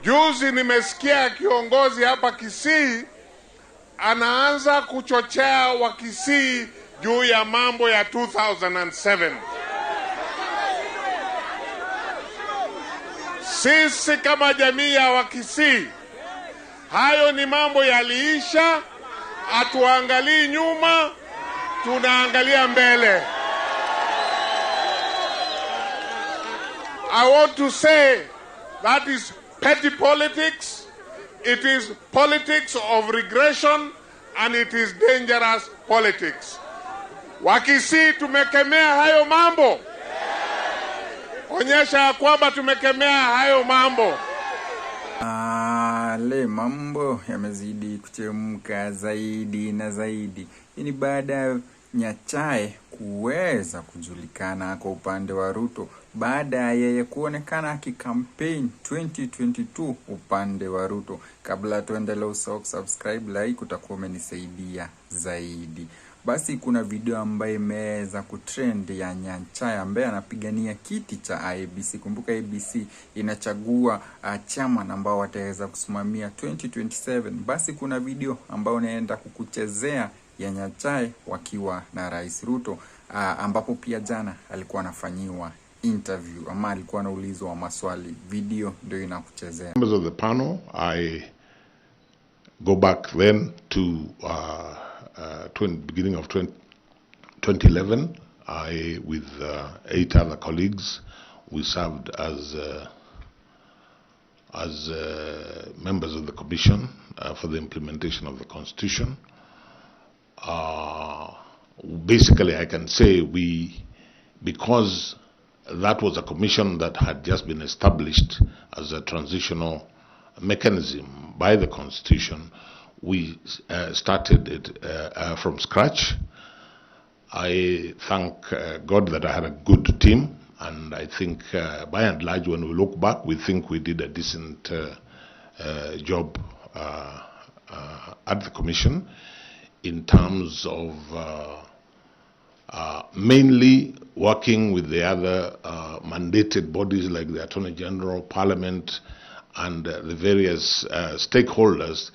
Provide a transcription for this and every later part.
Juzi nimesikia kiongozi hapa Kisii anaanza kuchochea wa Kisii juu ya mambo ya 2007. Sisi kama jamii ya Wakisii, hayo ni mambo yaliisha. Hatuangalii nyuma, tunaangalia mbele. I want to say that is petty politics. It is politics of regression and it is dangerous politics. Wakisii tumekemea hayo mambo. Onyesha kwamba tumekemea hayo mambo. Le mambo yamezidi kuchemka zaidi na zaidi. Hii ni baada ya NYACHAE kuweza kujulikana kwa upande wa Ruto, baada ya yeye kuonekana akikampaign 2022 upande wa Ruto. Kabla tuendelee, usahau subscribe, like, utakuwa umenisaidia zaidi. Basi kuna video ambayo imeweza kutrend ya NYACHAE ambaye anapigania kiti cha IEBC. Kumbuka IEBC inachagua chairman ambao wataweza kusimamia 2027. Basi kuna video ambayo naenda kukuchezea ya NYACHAE wakiwa na Rais Ruto, ambapo pia jana alikuwa anafanyiwa interview ama alikuwa anaulizwa maswali. Video ndio inakuchezea. Members of the panel, I go back then to beginning of 2011. I, with 8 other colleagues, we served as members of the commission for the implementation of the constitution. Basically, I can say because that was a commission that had just been established as a transitional mechanism by the constitution, we started it from scratch. I thank God that I had a good team, and I think by and large, when we look back, we think we did a decent job at the commission in terms of mainly working with the other mandated bodies like the Attorney General, Parliament, and the various stakeholders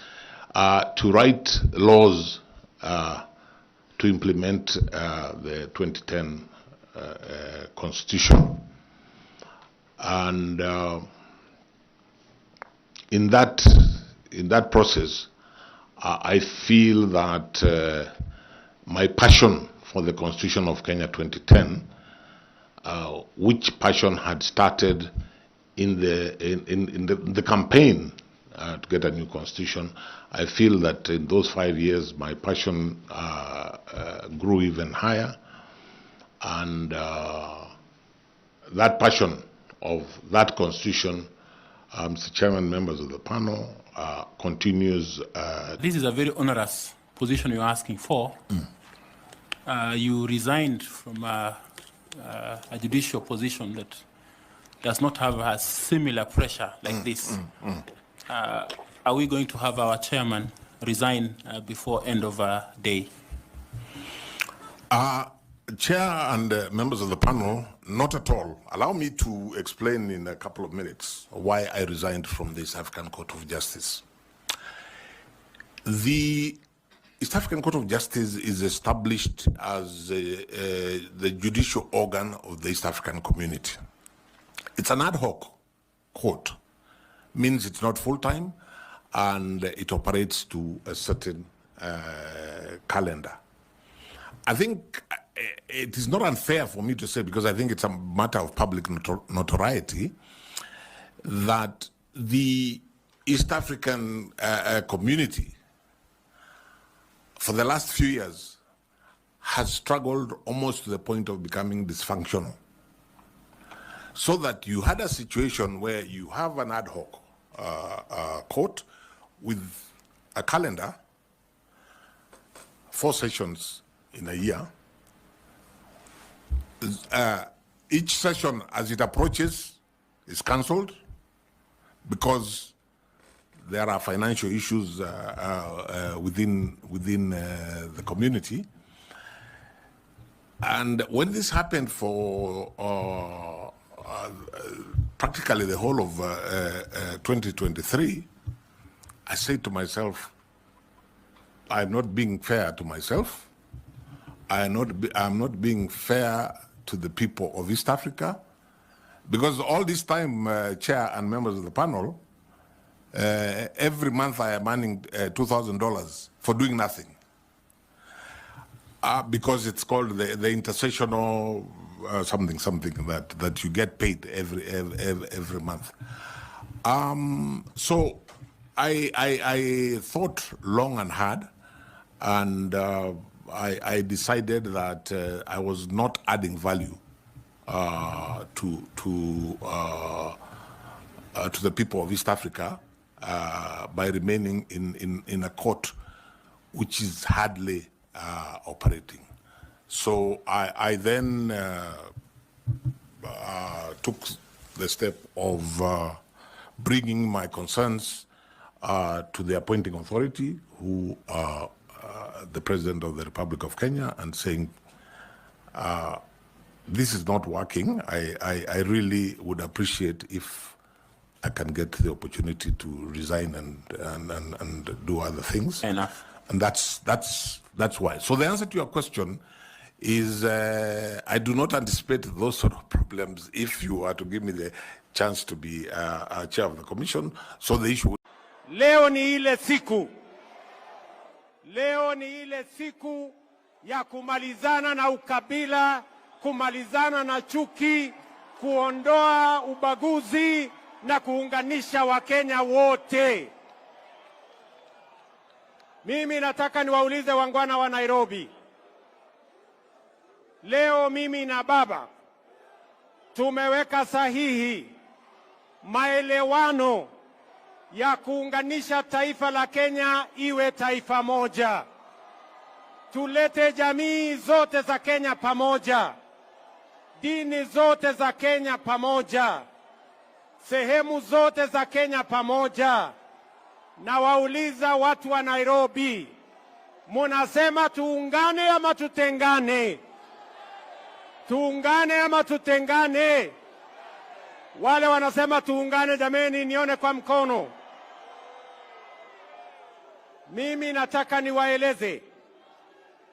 to write laws to implement the 2010 Constitution. And in that process, I feel that my passion for the Constitution of Kenya 2010, which passion had started in the campaign to get a new constitution, I feel that in those 5 years my passion grew even higher, and that passion of that constitution, Mr. Chairman, members of the panel, continues. This is a very onerous position you're asking for. You resigned from a judicial position that does not have a similar pressure like this. Are we going to have our chairman resign before end of day? Chair and members of the panel, not at all. Allow me to explain in a couple of minutes why I resigned from the East African Court of Justice. The East African Court of Justice is established as the judicial organ of the East African community. It's an ad hoc court, means it's not full-time, and it operates to a certain calendar. I think it is not unfair for me to say, because I think it's a matter of public notoriety, that the East African community for the last few years has struggled almost to the point of becoming dysfunctional. So that you had a situation where you have an ad hoc court with a calendar, 4 sessions in a year. Each session, as it approaches, is cancelled because there are financial issues within the community. And when this happened for practically the whole of 2023, I say to myself, I'm not being fair to myself. I'm not being fair to the people of East Africa, because all this time, Chair and members of the panel, every month I am earning $2,000 for doing nothing, because it's called the intercessional something that you get paid every month. So I thought long and hard, and I decided that I was not adding value to the people of East Africa by remaining in a court which is hardly operating. So I then took the step of bringing my concerns to the appointing authority, who the President of the Republic of Kenya, and saying, this is not working. I really would appreciate if I can get the opportunity to resign and do other things. Enough. And that's why. So the answer to your question is I do not anticipate those sort of problems if you are to give me the chance to be chair of the commission. So the issue. Leo ni ile siku ya kumalizana na ukabila, kumalizana na chuki, kuondoa ubaguzi na kuunganisha Wakenya wote. Mimi nataka niwaulize wangwana wa Nairobi. Leo mimi na baba tumeweka sahihi maelewano ya kuunganisha taifa la Kenya iwe taifa moja. Tulete jamii zote za Kenya pamoja, dini zote za Kenya pamoja, sehemu zote za Kenya pamoja. Na wauliza watu wa Nairobi, munasema tuungane ama tutengane? Tuungane ama tutengane? Wale wanasema tuungane, jameni, nione kwa mkono. Mimi nataka niwaeleze,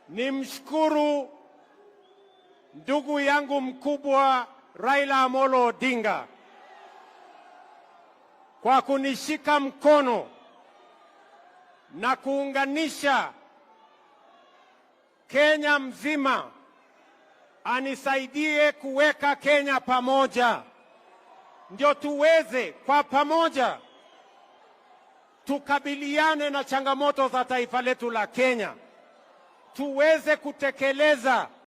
nimshukuru ndugu yangu mkubwa Raila Amolo Odinga kwa kunishika mkono na kuunganisha Kenya mzima, anisaidie kuweka Kenya pamoja, ndio tuweze kwa pamoja tukabiliane na changamoto za taifa letu la Kenya, tuweze kutekeleza